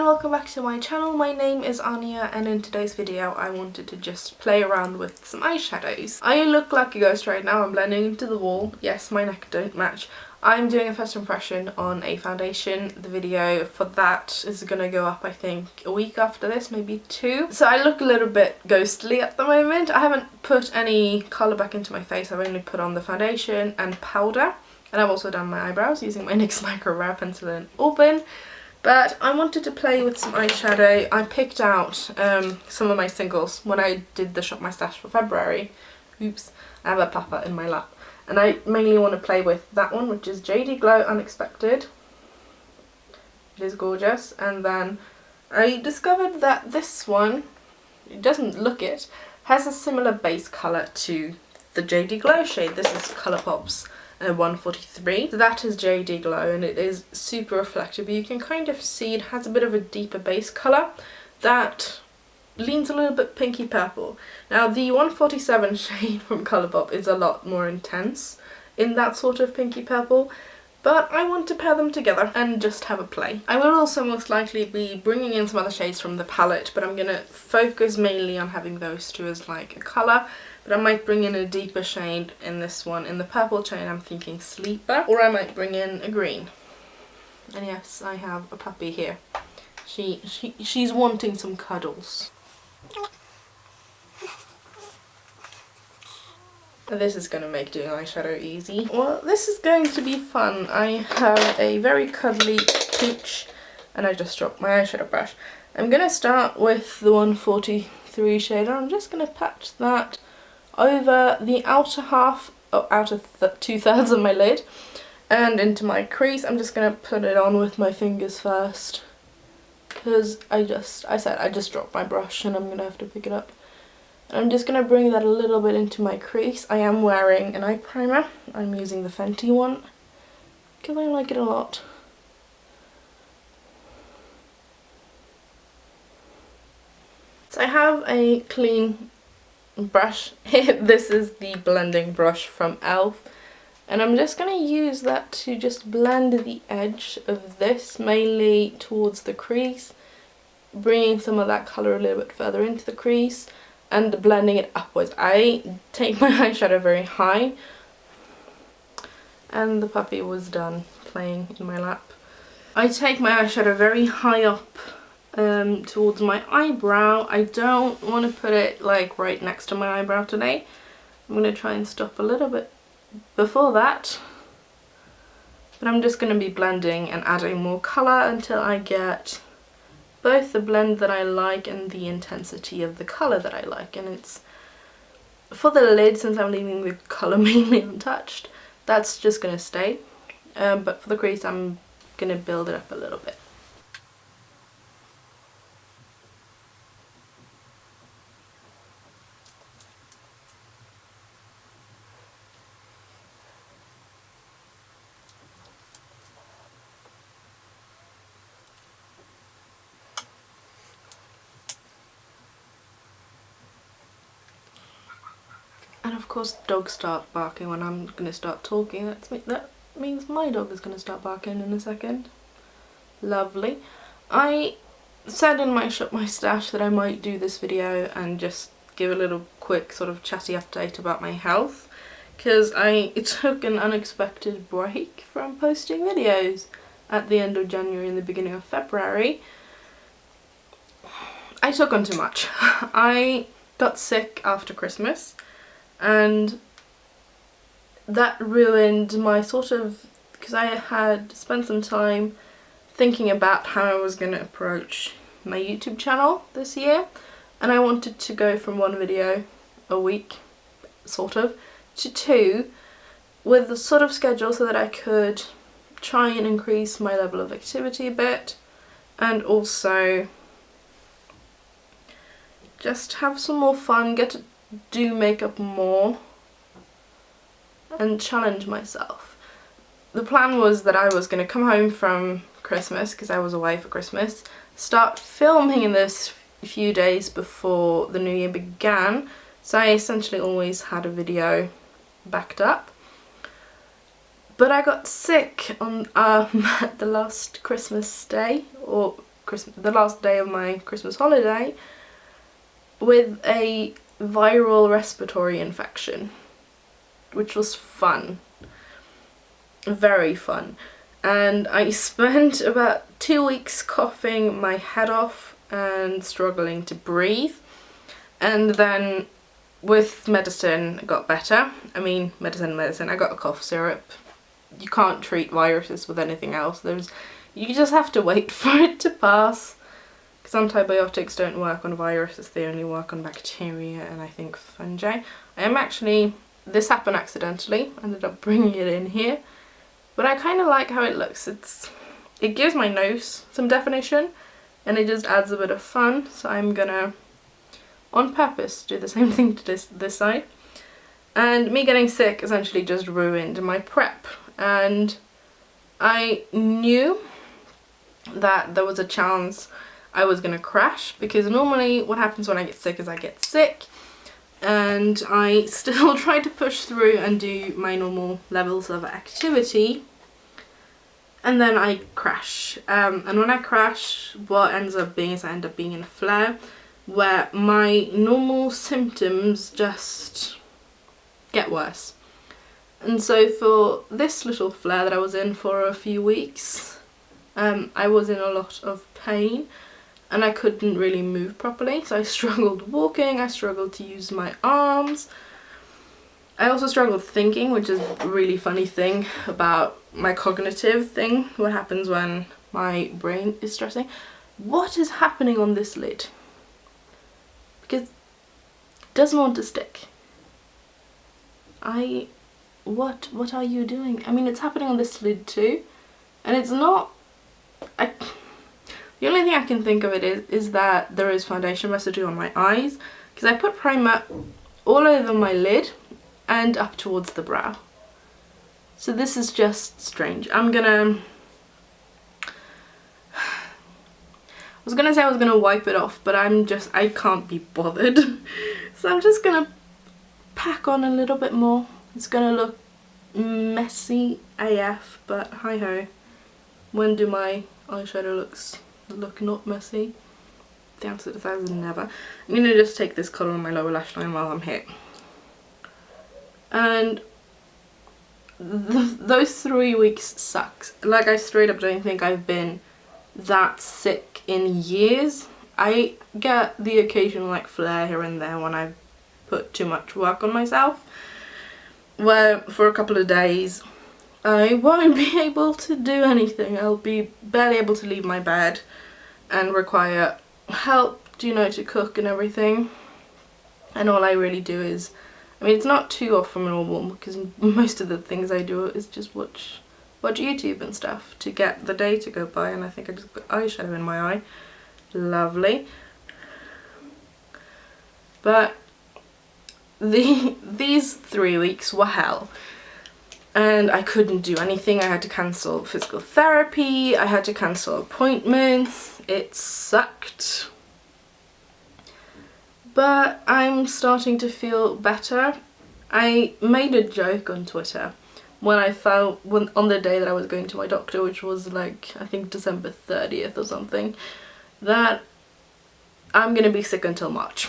and welcome back to my channel. My name is Anya and in today's video I wanted to just play around with some eyeshadows. I look like a ghost right now. I'm blending into the wall. Yes, my neck don't match. I'm doing a first impression on a foundation. The video for that is going to go up I think a week after this, maybe 2. So I look a little bit ghostly at the moment. I haven't put any colour back into my face. I've only put on the foundation and powder. And I've also done my eyebrows using my NYX Micro Brow Pencil in Auburn. But I wanted to play with some eyeshadow. I picked out some of my singles when I did the Shop My Stash for February. Oops, I have a papa in my lap. And I mainly want to play with that one, which is JD Glow Unexpected. It is gorgeous. And then I discovered that this one, it doesn't look it, has a similar base colour to the JD Glow shade. This is Colourpop's 143. So that is JD Glow and it is super reflective. You can kind of see it has a bit of a deeper base colour that leans a little bit pinky purple. Now the 147 shade from Colourpop is a lot more intense in that sort of pinky purple, but I want to pair them together and just have a play. I will also most likely be bringing in some other shades from the palette, but I'm going to focus mainly on having those two as like a colour. But I might bring in a deeper shade in this one. In the purple shade I'm thinking Sleeper, or I might bring in a green. And yes, I have a puppy here. She's wanting some cuddles. This is going to make doing eyeshadow easy. Well, this is going to be fun. I have a very cuddly pooch and I just dropped my eyeshadow brush. I'm going to start with the 143 shade and I'm just going to patch that over the outer half, outer 2/3 of my lid and into my crease. I'm just going to put it on with my fingers first because I just dropped my brush and I'm going to have to pick it up. I'm just going to bring that a little bit into my crease. I am wearing an eye primer. I'm using the Fenty one because I like it a lot. So I have a clean brush. This is the blending brush from e.l.f. and I'm just going to use that to just blend the edge of this mainly towards the crease, bringing some of that colour a little bit further into the crease and blending it upwards. I take my eyeshadow very high and the puppy was done playing in my lap. I take my eyeshadow very high up towards my eyebrow. I don't want to put it like right next to my eyebrow today. I'm going to try and stop a little bit before that, but I'm just going to be blending and adding more colour until I get both the blend that I like and the intensity of the colour that I like. And it's for the lid, since I'm leaving the colour mainly untouched, that's just going to stay, but for the crease I'm going to build it up a little bit. And of course dogs start barking when I'm going to start talking. That means my dog is going to start barking in a second. Lovely. I said in my Shop My Stash that I might do this video and just give a little quick sort of chatty update about my health, because I took an unexpected break from posting videos at the end of January and the beginning of February. I took on too much. I got sick after Christmas and that ruined my sort of, because I had spent some time thinking about how I was going to approach my YouTube channel this year, and I wanted to go from 1 video a week sort of to 2 with the sort of schedule so that I could try and increase my level of activity a bit and also just have some more fun, get to do makeup more and challenge myself. The plan was that I was going to come home from Christmas, because I was away for Christmas, start filming in this few days before the new year began, so I essentially always had a video backed up. But I got sick on the last Christmas day, or the last day of my Christmas holiday with a viral respiratory infection, which was fun. Very fun. And I spent about 2 weeks coughing my head off and struggling to breathe. And then with medicine, it got better. I mean, medicine. I got a cough syrup. You can't treat viruses with anything else. You just have to wait for it to pass. Because antibiotics don't work on viruses, they only work on bacteria and I think fungi. This happened accidentally, I ended up bringing it in here. But I kind of like how it looks. It gives my nose some definition and it just adds a bit of fun. So I'm gonna, on purpose, do the same thing to this side. And me getting sick essentially just ruined my prep. And I knew that there was a chance I was gonna crash, because normally what happens when I get sick is I get sick and I still try to push through and do my normal levels of activity, and then I crash. And when I crash, what ends up being is I end up being in a flare where my normal symptoms just get worse. And so for this little flare that I was in for a few weeks, I was in a lot of pain and I couldn't really move properly. So I struggled walking, I struggled to use my arms. I also struggled thinking, which is a really funny thing about my cognitive thing. What happens when my brain is stressing. What is happening on this lid? Because it doesn't want to stick. What are you doing? I mean, it's happening on this lid too, and it's not. The only thing I can think of it is that there is foundation residue on my eyes, because I put primer all over my lid and up towards the brow. So this is just strange. I was gonna say I was gonna wipe it off, but I can't be bothered. So I'm just gonna pack on a little bit more. It's gonna look messy AF, but hi ho. When do my eyeshadow look not messy? The answer to that is never. I'm gonna just take this colour on my lower lash line while I'm here. And those 3 weeks sucks. Like, I straight up don't think I've been that sick in years. I get the occasional like flare here and there when I put too much work on myself, where for a couple of days I won't be able to do anything. I'll be barely able to leave my bed and require help, you know, to cook and everything. And all I really do is, I mean, it's not too off from normal, because most of the things I do is just watch YouTube and stuff to get the day to go by. And I think I just got eyeshadow in my eye. Lovely. But these 3 weeks were hell. And I couldn't do anything. I had to cancel physical therapy. I had to cancel appointments. It sucked. But I'm starting to feel better. I made a joke on Twitter when on the day that I was going to my doctor, which was like, I think December 30th or something, that I'm gonna be sick until March.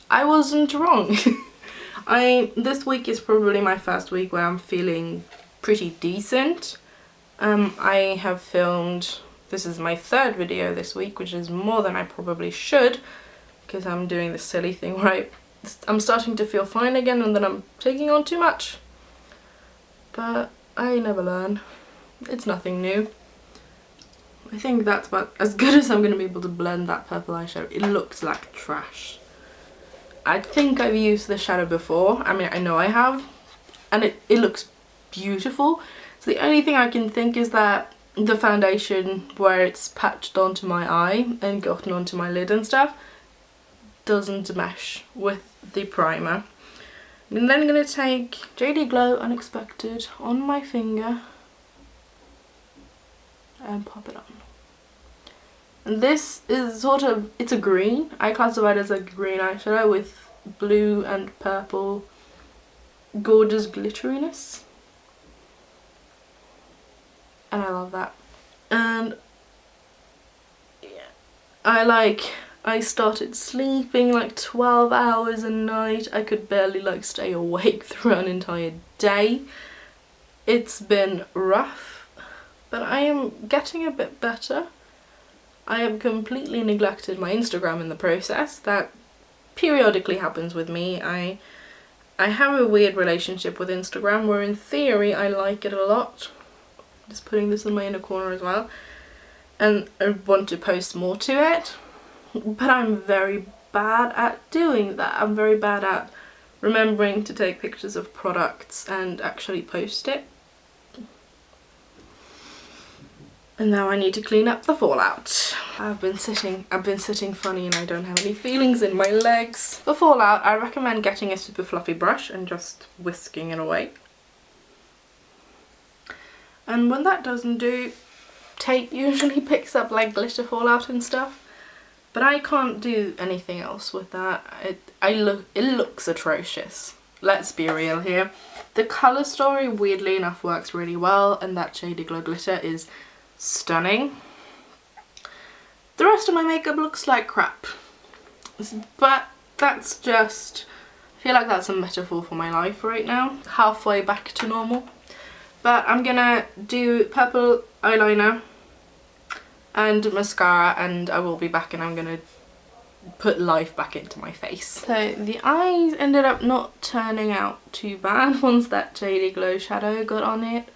I wasn't wrong. This week is probably my first week where I'm feeling pretty decent. I have filmed, this is my 3rd video this week, which is more than I probably should, because I'm doing this silly thing where I'm starting to feel fine again and then I'm taking on too much. But I never learn. It's nothing new. I think that's about as good as I'm going to be able to blend that purple eyeshadow. It looks like trash. I think I've used this shadow before. I mean, I know I have. And it looks beautiful. So the only thing I can think is that the foundation, where it's patched onto my eye and gotten onto my lid and stuff, doesn't mesh with the primer. I'm then going to take JD Glow Unexpected on my finger and pop it on. And this is sort of, it's a green. I classify it as a green eyeshadow with blue and purple gorgeous I started sleeping like 12 hours a night. I could barely like stay awake through an entire day. It's been rough, but I am getting a bit better. I have completely neglected my Instagram in the process. That periodically happens with me. I have a weird relationship with Instagram where in theory I like it a lot. Just putting this in my inner corner as well. And I want to post more to it. But I'm very bad at doing that. I'm very bad at remembering to take pictures of products and actually post it. And now I need to clean up the fallout. I've been sitting funny and I don't have any feelings in my legs. For fallout, I recommend getting a super fluffy brush and just whisking it away. And when that doesn't do, tape usually picks up like glitter fallout and stuff. But I can't do anything else with that. It looks atrocious. Let's be real here. The colour story, weirdly enough, works really well, and that Shady Glow glitter is stunning. The rest of my makeup looks like crap. But that's just... I feel like that's a metaphor for my life right now. Halfway back to normal. But I'm gonna do purple eyeliner and mascara, and I will be back and I'm gonna put life back into my face. So the eyes ended up not turning out too bad once that Shady Glow shadow got on it.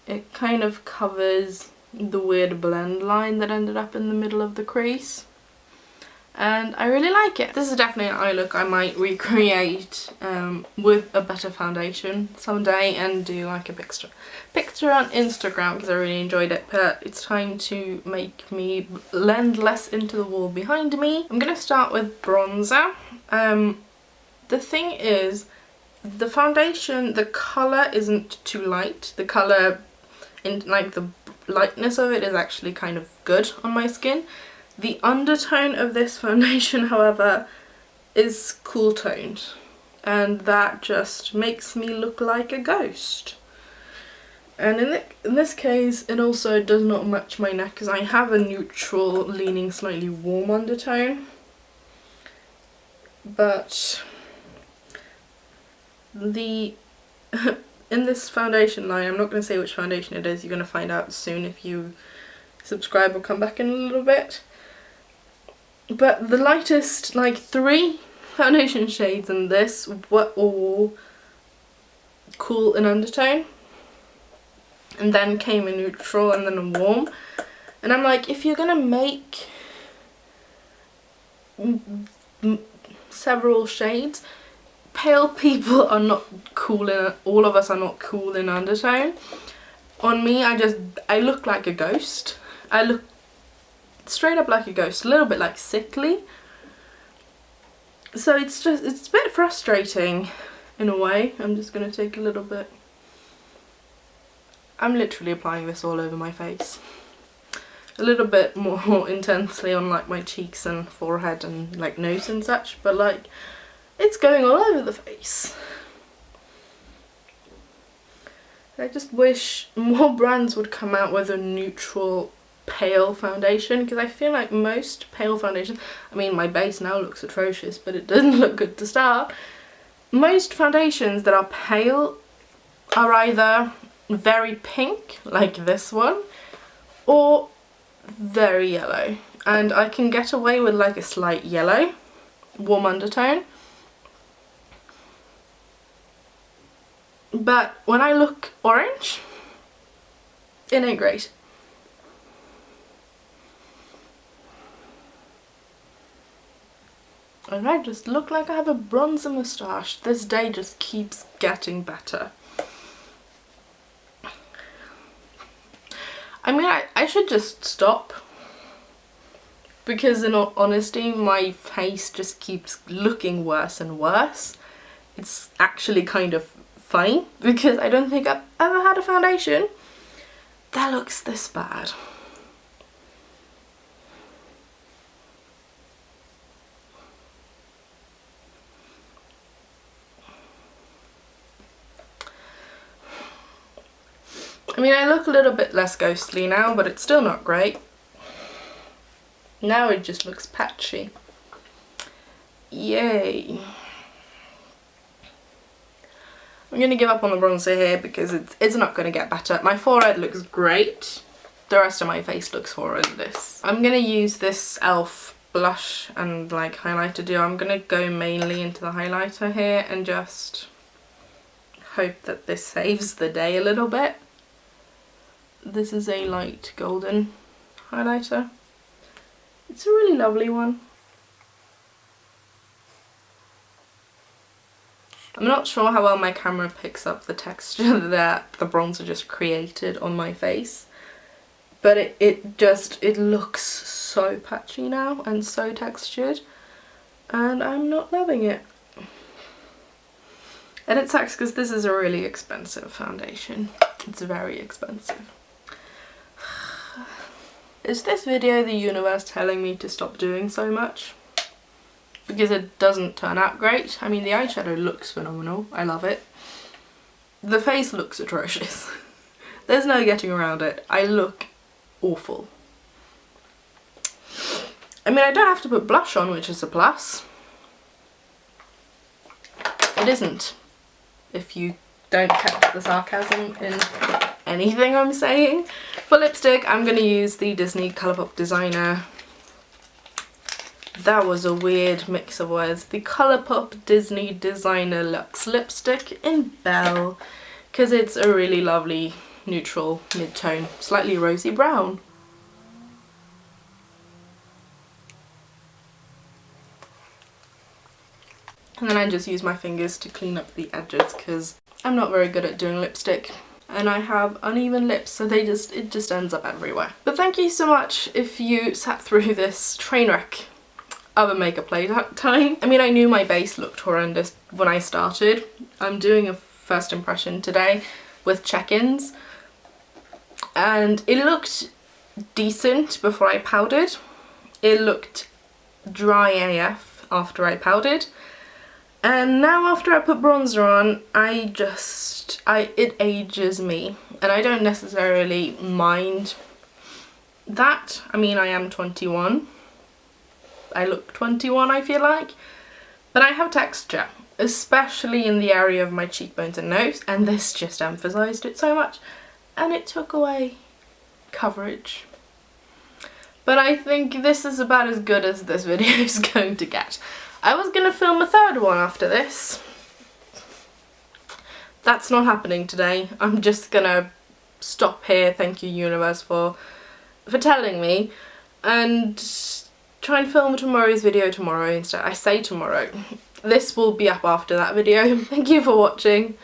It kind of covers the weird blend line that ended up in the middle of the crease. And I really like it. This is definitely an eye look I might recreate with a better foundation someday and do like a picture on Instagram because I really enjoyed it. But it's time to make me blend less into the wall behind me. I'm gonna start with bronzer. The thing is, the foundation, the colour isn't too light. The colour, in like the lightness of it, is actually kind of good on my skin. The undertone of this foundation, however, is cool toned, and that just makes me look like a ghost. And in this case, it also does not match my neck because I have a neutral, leaning slightly warm undertone. But in this foundation line, I'm not going to say which foundation it is, you're going to find out soon if you subscribe or come back in a little bit. But the lightest, like 3 foundation shades in this were all cool in undertone. And then came a neutral and then a warm. And I'm like, if you're gonna make several shades, pale people are not cool in, all of us are not cool in undertone. On me, I look like a ghost. I look straight up like a ghost, a little bit like sickly. So it's a bit frustrating in a way. I'm just gonna take a little bit. I'm literally applying this all over my face. A little bit more intensely on like my cheeks and forehead and like nose and such, but like it's going all over the face. I just wish more brands would come out with a neutral pale foundation, because I feel like most pale foundations, I mean my base now looks atrocious but it doesn't look good to start. Most foundations that are pale are either very pink like this one or very yellow, and I can get away with like a slight yellow warm undertone, but when I look orange it ain't great. And I just look like I have a bronzer moustache. This day just keeps getting better. I mean, I should just stop, because in all honesty my face just keeps looking worse and worse. It's actually kind of funny because I don't think I've ever had a foundation that looks this bad. I mean, I look a little bit less ghostly now, but it's still not great. Now it just looks patchy. Yay. I'm going to give up on the bronzer here because it's not going to get better. My forehead looks great. The rest of my face looks horrendous. I'm going to use this e.l.f. blush and like highlighter duo. I'm going to go mainly into the highlighter here and just hope that this saves the day a little bit. This is a light golden highlighter. It's a really lovely one. I'm not sure how well my camera picks up the texture that the bronzer just created on my face. But it looks so patchy now and so textured, and I'm not loving it. And it sucks because this is a really expensive foundation. It's very expensive. Is this video the universe telling me to stop doing so much? Because it doesn't turn out great. I mean, the eyeshadow looks phenomenal. I love it. The face looks atrocious. There's no getting around it. I look awful. I mean, I don't have to put blush on, which is a plus. It isn't, if you don't catch the sarcasm in anything I'm saying. For lipstick, I'm going to use the Disney Colourpop Designer. That was a weird mix of words. The Colourpop Disney Designer Luxe Lipstick in Belle, because it's a really lovely neutral mid-tone, slightly rosy brown. And then I just use my fingers to clean up the edges because I'm not very good at doing lipstick and I have uneven lips, so it just ends up everywhere. But thank you so much if you sat through this train wreck of a makeup playtime. I mean, I knew my base looked horrendous when I started. I'm doing a first impression today with check-ins. And it looked decent before I powdered. It looked dry AF after I powdered. And now after I put bronzer on, it ages me. And I don't necessarily mind that. I mean, I am 21. I look 21, I feel like. But I have texture, especially in the area of my cheekbones and nose. And this just emphasised it so much. And it took away coverage. But I think this is about as good as this video is going to get. I was going to film a third one after this. That's not happening today. I'm just going to stop here. Thank you, universe, for telling me. And try and film tomorrow's video tomorrow instead. I say tomorrow. This will be up after that video. Thank you for watching.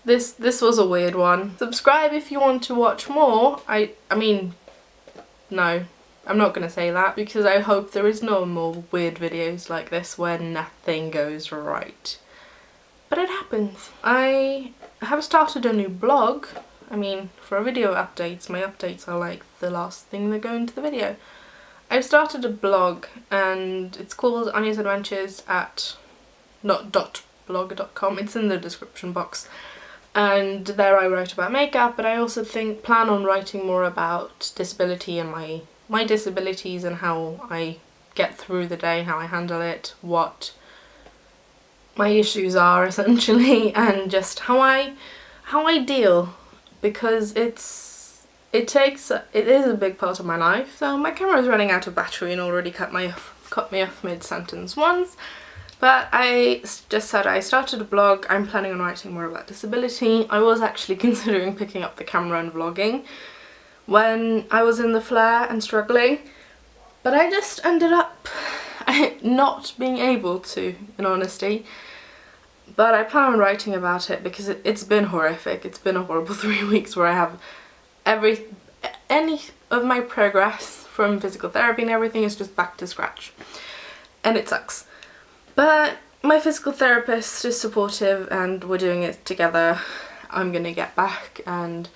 This was a weird one. Subscribe if you want to watch more. I mean, no, I'm not going to say that because I hope there is no more weird videos like this where nothing goes right. But it happens. I have started a new blog. I mean, for video updates, my updates are like the last thing that go into the video. I've started a blog and it's called Anya's Adventures at .blog.com. It's in the description box. And there I write about makeup, but I also plan on writing more about disability and my disabilities and how I get through the day, how I handle it, what my issues are essentially, and just how I deal, because it is a big part of my life. So my camera is running out of battery and already cut me off mid-sentence once. But I just said I started a blog. I'm planning on writing more about disability. I was actually considering picking up the camera and vlogging when I was in the flare and struggling, but I just ended up not being able to, in honesty. But I plan on writing about it because it's been horrific. It's been a horrible 3 weeks where I have any of my progress from physical therapy and everything is just back to scratch. And it sucks. But my physical therapist is supportive and we're doing it together. I'm going to get back and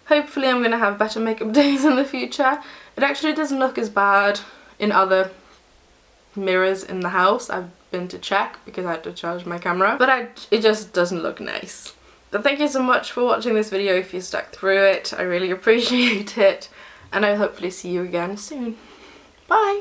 hopefully I'm going to have better makeup days in the future. It actually doesn't look as bad in other mirrors in the house. I've been to check because I had to charge my camera, but it just doesn't look nice. But thank you so much for watching this video if you stuck through it. I really appreciate it and I'll hopefully see you again soon. Bye!